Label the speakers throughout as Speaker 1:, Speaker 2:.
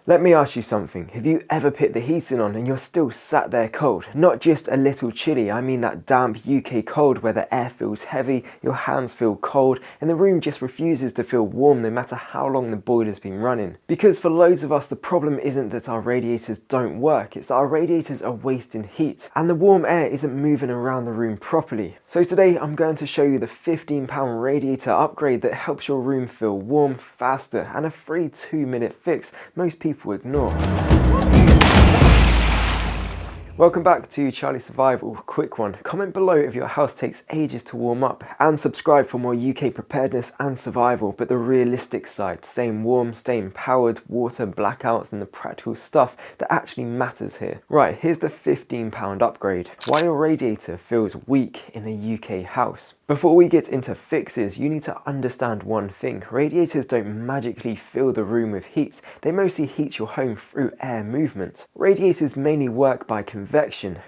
Speaker 1: Let me ask you something. Have you ever put the heating on and you're still sat there cold? Not just a little chilly, I mean that damp UK cold where the air feels heavy, your hands feel cold, and the room just refuses to feel warm no matter how long the boiler's been running. Because for loads of us, the problem isn't that our radiators don't work, it's that our radiators are wasting heat, and the warm air isn't moving around the room properly. So today I'm going to show you the £15 radiator upgrade that helps your room feel warm faster, and a free 2-minute fix most people ignore. Welcome back to Charlie Survival. Quick one, comment below if your house takes ages to warm up, and subscribe for more UK preparedness and survival, but the realistic side, staying warm, staying powered, water, blackouts, and the practical stuff that actually matters here. Right, here's the £15 upgrade. Why your radiator feels weak in a UK house. Before we get into fixes, you need to understand one thing. Radiators don't magically fill the room with heat, they mostly heat your home through air movement. Radiators mainly work by convection.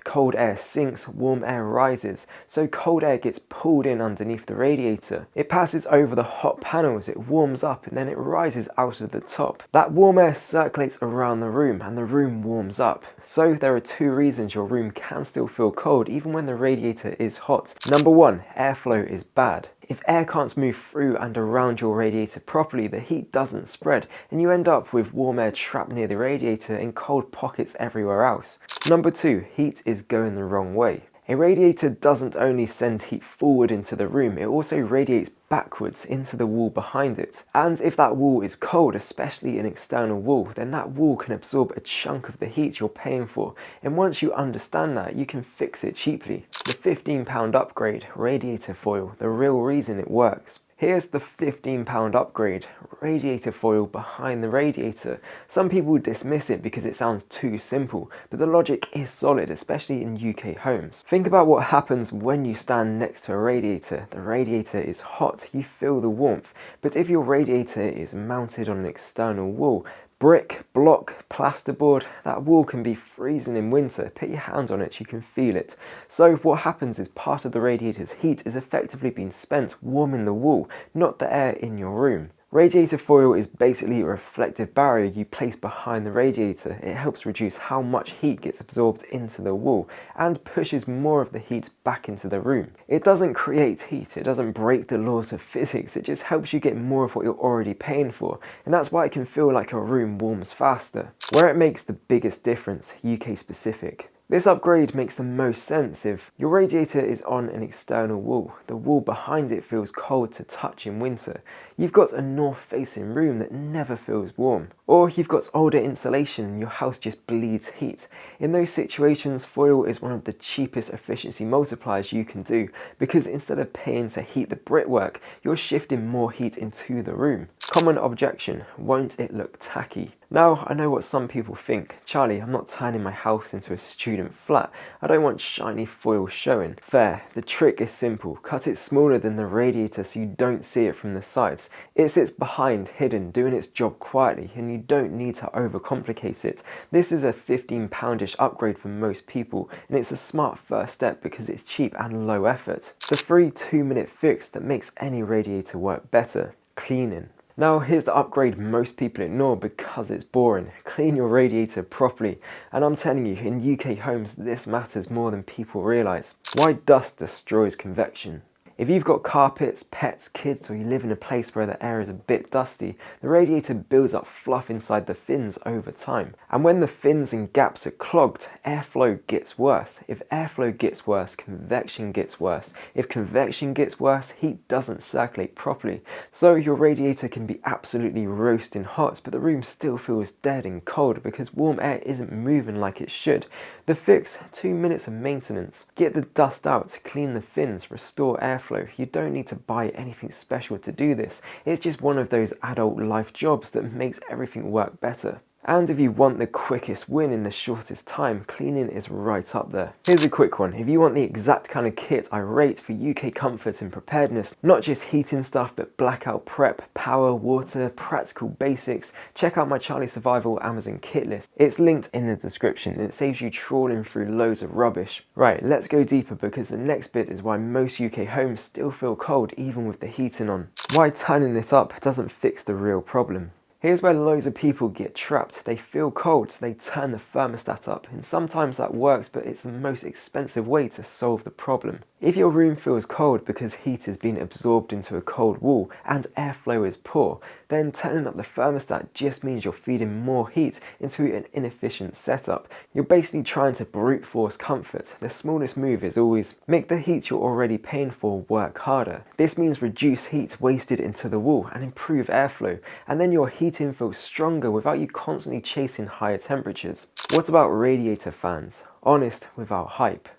Speaker 1: Cold air sinks, warm air rises, so cold air gets pulled in underneath the radiator. It passes over the hot panels, it warms up, and then it rises out of the top. That warm air circulates around the room and the room warms up. So there are two reasons your room can still feel cold even when the radiator is hot. Number one, airflow is bad. If air can't move through and around your radiator properly, the heat doesn't spread, and you end up with warm air trapped near the radiator and cold pockets everywhere else. Number two, heat is going the wrong way. A radiator doesn't only send heat forward into the room, it also radiates backwards into the wall behind it. And if that wall is cold, especially an external wall, then that wall can absorb a chunk of the heat you're paying for. And once you understand that, you can fix it cheaply. The £15 upgrade, radiator foil, the real reason it works. Here's the £15 upgrade, radiator foil behind the radiator. Some people dismiss it because it sounds too simple, but the logic is solid, especially in UK homes. Think about what happens when you stand next to a radiator. The radiator is hot, you feel the warmth, but if your radiator is mounted on an external wall, brick, block, plasterboard, that wall can be freezing in winter. Put your hand on it, you can feel it. So what happens is part of the radiator's heat is effectively being spent warming the wall, not the air in your room. Radiator foil is basically a reflective barrier you place behind the radiator. It helps reduce how much heat gets absorbed into the wall and pushes more of the heat back into the room. It doesn't create heat, it doesn't break the laws of physics, it just helps you get more of what you're already paying for, and that's why it can feel like your room warms faster. Where it makes the biggest difference, UK specific. This upgrade makes the most sense if your radiator is on an external wall. The wall behind it feels cold to touch in winter. You've got a north-facing room that never feels warm. Or you've got older insulation and your house just bleeds heat. In those situations, foil is one of the cheapest efficiency multipliers you can do, because instead of paying to heat the brickwork, you're shifting more heat into the room. Common objection, won't it look tacky? Now, I know what some people think. Charlie, I'm not turning my house into a student flat. I don't want shiny foil showing. Fair, the trick is simple. Cut it smaller than the radiator so you don't see it from the sides. It sits behind, hidden, doing its job quietly, and you don't need to overcomplicate it. This is a £15-ish upgrade for most people, and it's a smart first step because it's cheap and low effort. The free 2-minute fix that makes any radiator work better, cleaning. Now here's the upgrade most people ignore because it's boring. Clean your radiator properly. And I'm telling you, in UK homes this matters more than people realise. Why dust destroys convection? If you've got carpets, pets, kids, or you live in a place where the air is a bit dusty, the radiator builds up fluff inside the fins over time. And when the fins and gaps are clogged, airflow gets worse. If airflow gets worse, convection gets worse. If convection gets worse, heat doesn't circulate properly. So your radiator can be absolutely roasting hot, but the room still feels dead and cold because warm air isn't moving like it should. The fix, 2 minutes of maintenance. Get the dust out, clean the fins, restore airflow. You don't need to buy anything special to do this. It's just one of those adult life jobs that makes everything work better. And if you want the quickest win in the shortest time, cleaning is right up there. Here's a quick one. If you want the exact kind of kit I rate for UK comfort and preparedness, not just heating stuff, but blackout prep, power, water, practical basics, check out my Charlie Survival Amazon kit list. It's linked in the description and it saves you trawling through loads of rubbish. Right, let's go deeper because the next bit is why most UK homes still feel cold even with the heating on. Why turning it up doesn't fix the real problem. Here's where loads of people get trapped. They feel cold, so they turn the thermostat up, and sometimes that works, but it's the most expensive way to solve the problem. If your room feels cold because heat has been absorbed into a cold wall and airflow is poor, then turning up the thermostat just means you're feeding more heat into an inefficient setup. You're basically trying to brute force comfort. The smallest move is always make the heat you're already paying for work harder. This means reduce heat wasted into the wall and improve airflow, and then your heating feels stronger without you constantly chasing higher temperatures. What about radiator fans? Honest without hype.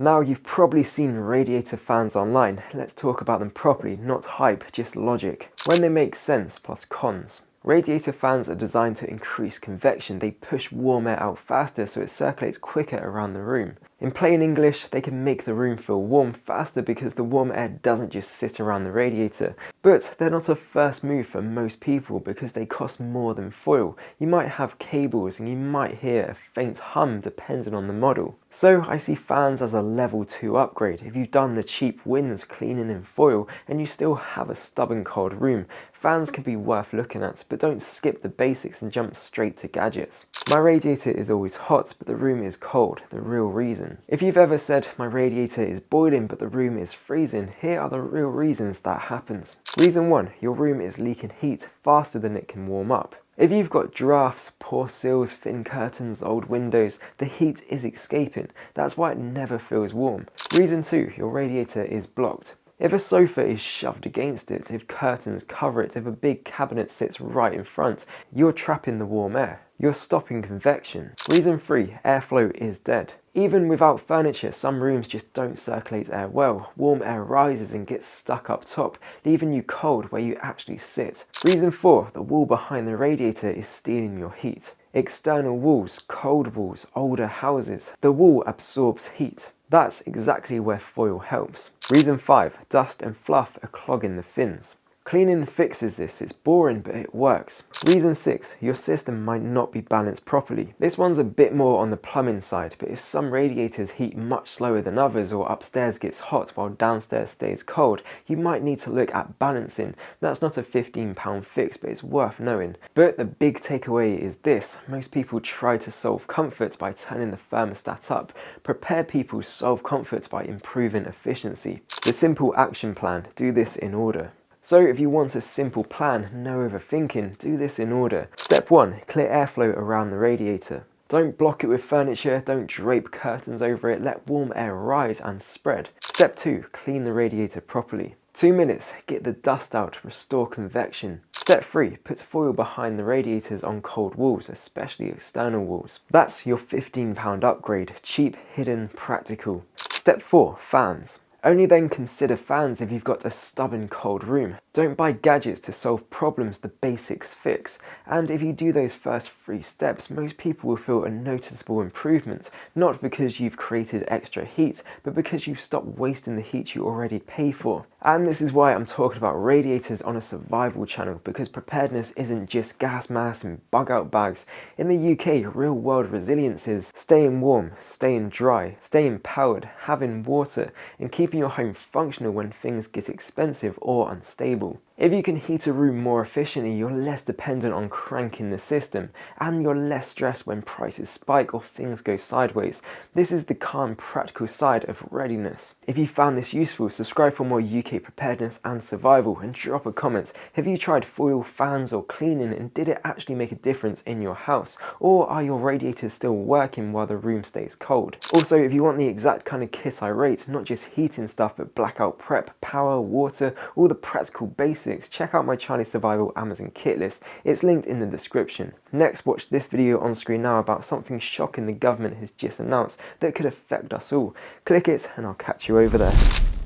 Speaker 1: Now you've probably seen radiator fans online. Let's talk about them properly, not hype, just logic. When they make sense plus cons. Radiator fans are designed to increase convection. They push warm air out faster so it circulates quicker around the room. In plain English, they can make the room feel warm faster because the warm air doesn't just sit around the radiator. But they're not a first move for most people because they cost more than foil. You might have cables and you might hear a faint hum depending on the model. So I see fans as a level 2 upgrade. If you've done the cheap wins cleaning in foil and you still have a stubborn cold room, fans can be worth looking at, but don't skip the basics and jump straight to gadgets. My radiator is always hot, but the room is cold, the real reason. If you've ever said my radiator is boiling but the room is freezing, here are the real reasons that happens. Reason 1, your room is leaking heat faster than it can warm up. If you've got drafts, poor seals, thin curtains, old windows, the heat is escaping. That's why it never feels warm. Reason 2, your radiator is blocked. If a sofa is shoved against it, if curtains cover it, if a big cabinet sits right in front, you're trapping the warm air. You're stopping convection. Reason 3, airflow is dead. Even without furniture, some rooms just don't circulate air well. Warm air rises and gets stuck up top, leaving you cold where you actually sit. Reason 4, the wall behind the radiator is stealing your heat. External walls, cold walls, older houses. The wall absorbs heat. That's exactly where foil helps. Reason 5, dust and fluff are clogging the fins. Cleaning fixes this, it's boring but it works. Reason 6, your system might not be balanced properly. This one's a bit more on the plumbing side, but if some radiators heat much slower than others or upstairs gets hot while downstairs stays cold, you might need to look at balancing. That's not a £15 fix, but it's worth knowing. But the big takeaway is this: most people try to solve comfort by turning the thermostat up. Prepared people solve comfort by improving efficiency. The simple action plan, do this in order. So if you want a simple plan, no overthinking, do this in order. Step 1, clear airflow around the radiator. Don't block it with furniture, don't drape curtains over it, let warm air rise and spread. Step 2, clean the radiator properly. 2 minutes, get the dust out, restore convection. Step 3, put foil behind the radiators on cold walls, especially external walls. That's your £15 upgrade, cheap, hidden, practical. Step 4, fans. Only then consider fans if you've got a stubborn cold room. Don't buy gadgets to solve problems the basics fix. And if you do those first 3 steps, most people will feel a noticeable improvement, not because you've created extra heat, but because you've stopped wasting the heat you already pay for. And this is why I'm talking about radiators on a survival channel, because preparedness isn't just gas masks and bug out bags. In the UK, real world resilience is staying warm, staying dry, staying powered, having water, and keeping your home functional when things get expensive or unstable. If you can heat a room more efficiently, you're less dependent on cranking the system, and you're less stressed when prices spike or things go sideways. This is the calm, practical side of readiness. If you found this useful, subscribe for more UK preparedness and survival, and drop a comment. Have you tried foil, fans or cleaning, and did it actually make a difference in your house? Or are your radiators still working while the room stays cold? Also, if you want the exact kind of kit I rate, not just heating stuff but blackout prep, power, water, all the practical basics, check out my Charlie Survival Amazon kit list. It's linked in the description. Next, watch this video on screen now about something shocking the government has just announced that could affect us all. Click it and I'll catch you over there.